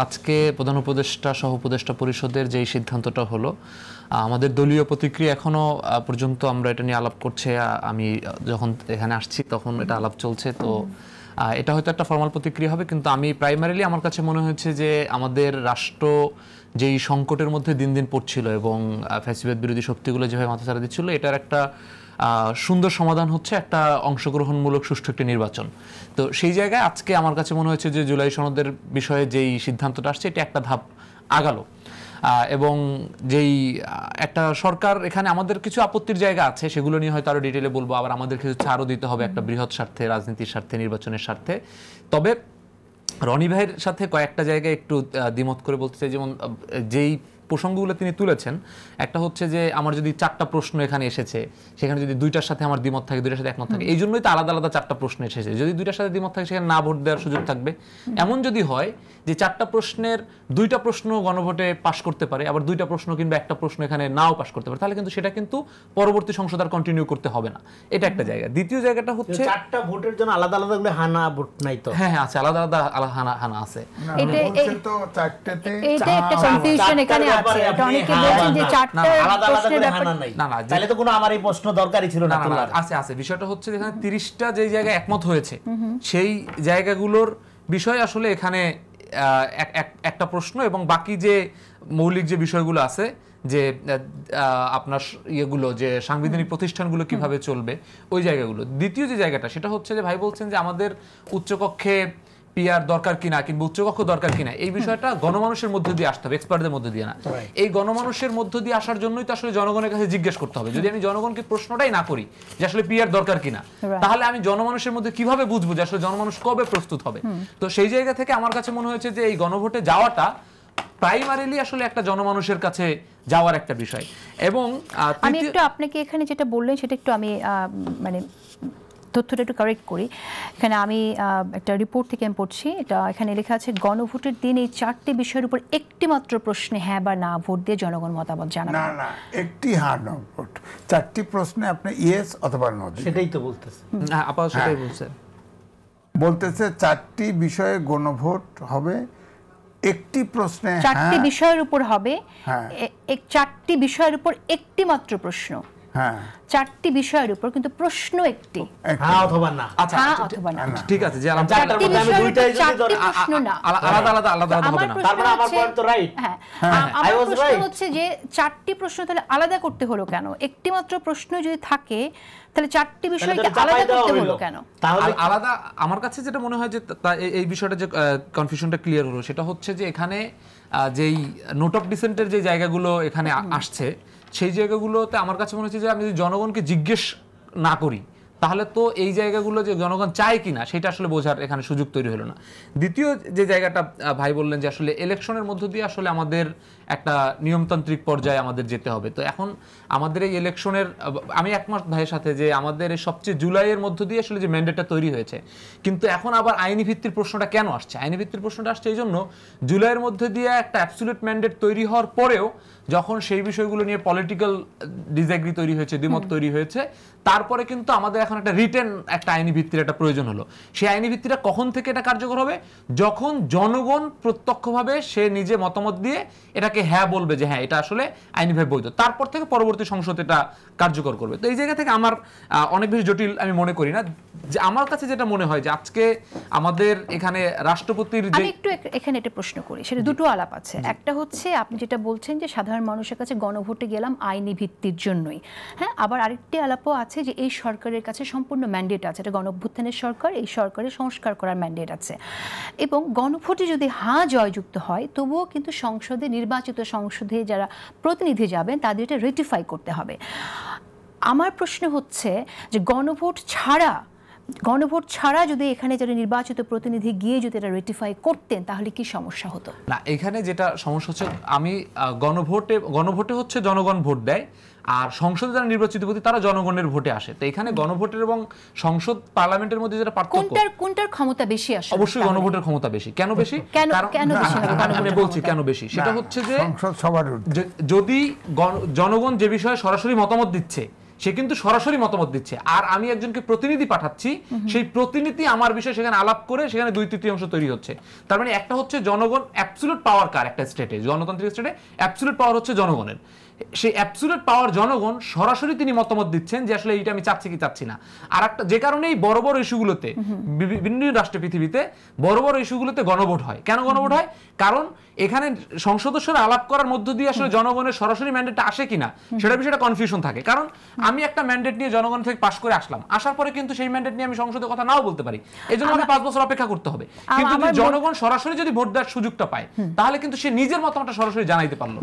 আজকে প্রধান উপদেষ্টা সহ উপদেষ্টা পরিষদের যে সিদ্ধান্তটা হলো, আমাদের দলীয় প্রতিক্রিয়া এখনো পর্যন্ত আমরা এটা নিয়ে আলাপ করছে। আমি যখন এখানে আসছি তখন এটা আলাপ চলছে, তো এটা হয়তো একটা ফর্মাল প্রতিক্রিয়া হবে, কিন্তু আমি প্রাইমারিলি আমার কাছে মনে হয়েছে যে আমাদের রাষ্ট্র যেই সংকটের মধ্যে দিন দিন পড়ছিল এবং ফ্যাসিবাদ বিরোধী শক্তিগুলো যেভাবে মাথাচাড়া দিচ্ছিল, এটার একটা সুন্দর সমাধান হচ্ছে একটা অংশগ্রহণমূলক সুষ্ঠু একটি নির্বাচন। তো সেই জায়গায় আজকে আমার কাছে মনে হয়েছে যে জুলাই সনদের বিষয়ে যেই সিদ্ধান্তটা আসছে এটা একটা ধাপ আগালো, এবং যেই একটা সরকার এখানে আমাদের কিছু আপত্তির জায়গা আছে, সেগুলো নিয়ে হয়তো আরো ডিটেলে বলবো। আবার আমাদের কিছু ছাড়ও দিতে হবে একটা বৃহৎ স্বার্থে, রাজনীতির স্বার্থে, নির্বাচনের স্বার্থে। তবে রনি ভাইয়ের সাথে কয়েকটা জায়গায় একটু দ্বিমত করে বলতে চাই। যেমন যেই প্রসঙ্গগুলো তিনি তুলেছেন, একটা হচ্ছে যে আমার যদি 4টা প্রশ্ন এখানে এসেছে, সেখানে যদি 2টার সাথে আমার দ্বিমত থাকে, 2টার সাথে একমত থাকে, এই জন্যই তো আলাদা আলাদা 4টা প্রশ্ন এসেছে। যদি 2টার সাথে দ্বিমত থাকে সেখানে না ভোট দেওয়ার সুযোগ থাকবে। এমন যদি হয় যে 4টা প্রশ্নের 2টা প্রশ্ন গণভোটে পাশ করতে পারে, আবার 2টা প্রশ্ন কিংবা একটা প্রশ্ন এখানে নাও পাশ করতে পারে, তাহলে কিন্তু সেটা কিন্তু পরবর্তী সংসদ আর কন্টিনিউ করতে হবে না। এটা একটা জায়গা। দ্বিতীয় জায়গাটা হচ্ছে 4টা ভোটের জন্য আলাদা আলাদা করে হানা ভোট নাই তো? হ্যাঁ হ্যাঁ আছে, আলাদা আলাদা হানা আছে। তো 4টেতে এটা একটা কনফিউশন এখানে আছে। এটা অনেকে বলছেন যে 4টা আলাদা আলাদা প্রশ্নের করে ব্যাপার হানা নাই। না না, তাহলে তো কোনো আমার এই প্রশ্ন দরকারই ছিল না। আছে আছে, বিষয়টা হচ্ছে যেখানে 30টা যে জায়গায় একমত হয়েছে সেই জায়গাগুলোর বিষয় আসলে এখানে একটা প্রশ্ন, এবং বাকি যে মৌলিক যে বিষয়গুলো আছে যে আপনার ইয়েগুলো যে সাংবিধানিক প্রতিষ্ঠানগুলো কিভাবে চলবে ওই জায়গাগুলো। দ্বিতীয় যে জায়গাটা সেটা হচ্ছে যে ভাই বলছেন যে আমাদের উচ্চকক্ষে পিআর দরকার কিনা কিংবা উচ্চকক্ষ দরকার কিনা, এই বিষয়টা গণমানুষের মধ্যে দিয়ে আসতে হবে, এক্সপার্টদের মধ্যে দিয়ে না। এই গণমানুষের মধ্য দিয়ে আসার জন্যই তো আসলে জনগণের কাছে জিজ্ঞেস করতে হবে। যদি আমি জনগণকে প্রশ্নটাই না করি যে আসলে পিআর দরকার কিনা, তাহলে আমি জনমানুষের মধ্যে কিভাবে বুঝবো যে আসলে জনমানুষ কবে প্রস্তুত হবে? তো সেই জায়গা থেকে আমার কাছে মনে হয়েছে যে এই গণভোটে যাওয়াটা প্রাইমারিলি আসলে একটা জনমানুষের কাছে যাওয়ার একটা বিষয়। এবং আমি একটু আপনাকে এখানে যেটা বললেন সেটা একটু আমি মানে তথ্যটা একটু কারেক্ট করি। এখানে আমি একটা রিপোর্ট থেকে আমি পড়ছি, এটা এখানে লেখা আছে গণভোটের দিন এই 4টি বিষয়ের উপর একটি মাত্র প্রশ্নে হ্যাঁ বা না ভোট দিয়ে জনগণ মতামত জানাবে। না না, একটি হ্যাঁ না ভোট, 4টি প্রশ্নে আপনি ইয়েস অথবা নো। সেটাই তো বলতেছে। আপাতত সেটাই বলতেছে 4টি বিষয়ে গণভোট হবে, একটি প্রশ্নে 4টি বিষয়ের উপর হবে, 4টি বিষয়ের উপর একটি মাত্র প্রশ্ন। হ্যাঁ, 4টি বিষয়ের উপর কিন্তু প্রশ্ন একটি, হ্যাঁ অথবা না। আচ্ছা অথবা না, ঠিক আছে। যে আলাদা আলাদা হবে না, তার মানে আমার পয়েন্ট তো রাইট। হ্যাঁ, আমার প্রশ্ন হচ্ছে যে 4টি প্রশ্ন তাহলে আলাদা করতে হলো কেন? একটি মাত্র প্রশ্ন যদি থাকে তাহলে 4টি বিষয়কে আলাদা করতে হলো কেন? তাহলে আলাদা, আমার কাছে যেটা মনে হয় যে এই বিষয়টা যে কনফিউশনটা ক্লিয়ার হলো সেটা হচ্ছে যে এখানে যেই নোট অফ ডিসেন্টের যে জায়গাগুলো এখানে আসছে সেই জায়গাগুলোতে আমার কাছে মনে হচ্ছে যে আমি যদি জনগণকে জিজ্ঞেস না করি তাহলে তো এই জায়গাগুলো যে জনগণ চায় কিনা সেটা আসলে বোঝার এখানে সুযোগ তৈরি হলো না। দ্বিতীয় যে জায়গাটা ভাই বললেন যে আসলে ইলেকশনের মধ্য দিয়ে আসলে আমাদের একটা নিয়মতান্ত্রিক পর্যায়ে আমাদের যেতে হবে। তো এখন আমাদের এই ইলেকশনের, আমি একমত ভাইয়ের সাথে যে আমাদের এই সবচেয়ে জুলাইয়ের মধ্য দিয়ে আসলে যে ম্যান্ডেটটা তৈরি হয়েছে, কিন্তু এখন আবার আইনি ভিত্তির প্রশ্নটা কেন আসছে? আইনি ভিত্তির প্রশ্নটা আসছে এই জন্য, জুলাইয়ের মধ্যে দিয়ে একটা অ্যাবসলিউট ম্যান্ডেট তৈরি হওয়ার পরেও যখন সেই বিষয়গুলো নিয়ে পলিটিক্যাল ডিসএগ্রি তৈরি হয়েছে, দ্বিমত তৈরি হয়েছে, তারপরে কিন্তু আমাদের এখন একটা রিটেন একটা আইনি ভিত্তির একটা প্রয়োজন হলো। সেই আইনি ভিত্তিটা কখন থেকে এটা কার্যকর হবে? যখন জনগণ প্রত্যক্ষভাবে সে নিজে মতামত দিয়ে এটাকে হ্যাঁ বলবে যে হ্যাঁ এটা আসলে আইনিভাবে বৈধ, তারপর থেকে পরবর্তী সংসদ এটা কার্যকর করবে। তো এই জায়গা থেকে আমার অনেক বেশি জটিল আমি মনে করি না। যে আমার কাছে যেটা মনে হয় যে আজকে আমাদের এখানে রাষ্ট্রপতির যে, আমি একটু এখানে একটা প্রশ্ন করি, সেটা দুটো আলাপ আছে। একটা হচ্ছে আপনি যেটা বলছেন যে সাধারণ মানুষের কাছে গণভোটে গেলাম আইনি ভিত্তির জন্যই, হ্যাঁ, আবার আরেকটি আলাপও আছে যে এই সরকারের কাছে সম্পূর্ণ ম্যান্ডেট আছে, এটা গণঅভ্যুত্থানের সরকার, এই সরকারের সংস্কার করার ম্যান্ডেট আছে, এবং গণভোটে যদি হ্যাঁ জয়যুক্ত হয় তবুও কিন্তু সংসদে, নির্বাচিত সংসদে যারা প্রতিনিধি যাবেন তাদের এটা রেটিফাই করতে হবে। আমার প্রশ্ন হচ্ছে যে গণভোট ছাড়া যদি এখানে যারা নির্বাচিত প্রতিনিধি গিয়ে যদি এটা রেটিফাই করতেন তাহলে কি সমস্যা হতো? না, এখানে যেটা সমস্যা হচ্ছে, আমি গণভোটে হচ্ছে জনগণ ভোট দেয়, আর সংসদে যারা নির্বাচিত প্রতি তারা জনগণের ভোটে আসে। তো এখানে গণভোটের এবং সংসদ পার্লামেন্টের মধ্যে যেটা পার্থক্য, কোনটার ক্ষমতা বেশি আসে? অবশ্যই গণভোটের ক্ষমতা বেশি। কেন বেশি? আমি বলছি কেন বেশি। সেটা হচ্ছে যে যদি জনগণ যে বিষয়ে সরাসরি মতামত দিচ্ছে সে কিন্তু সরাসরি মতামত দিচ্ছে, আর আমি একজনকে প্রতিনিধি পাঠাচ্ছি, সেই প্রতিনিধি আমার বিষয়ে সেখানে আলাপ করে সেখানে 2/3 তৈরি হচ্ছে। তার মানে একটা হচ্ছে জনগণ অ্যাবসলিউট পাওয়ার কার একটা স্টেটে, গণতান্ত্রিক স্টেটে অ্যাবসলিউট পাওয়ার হচ্ছে জনগণের। সেই অ্যাবসলিউট পাওয়ার জনগণ সরাসরি তিনি মতামত দিচ্ছেন যে আসলে এইটা আমি চাচ্ছি কি চাচ্ছি না। আর একটা যে কারণেই বড় বড় ইস্যুগুলোতে বিভিন্ন রাষ্ট্রে পৃথিবীতে বড় বড় ইস্যুগুলোতে গণভোট হয়। কেন গণভোট হয়? কারণ এখানে সংসদস্যরা আলাপ করার মধ্য দিয়ে আসলে জনগণের সরাসরি ম্যান্ডেটটা আসে কিনা সেটা বিষয়ে কনফিউশন থাকে। কারণ আমি একটা ম্যান্ডেট নিয়ে জনগণ থেকে পাশ করে আসলাম, আসার পরে কিন্তু সেই ম্যান্ডেট নিয়ে আমি সংসদে কথা নাও বলতে পারি, এই জন্য আমাকে 5 বছর অপেক্ষা করতে হবে। কিন্তু জনগণ সরাসরি যদি ভোট দেওয়ার সুযোগটা পায় তাহলে কিন্তু সে নিজের মতামতটা সরাসরি জানাইতে পারলো।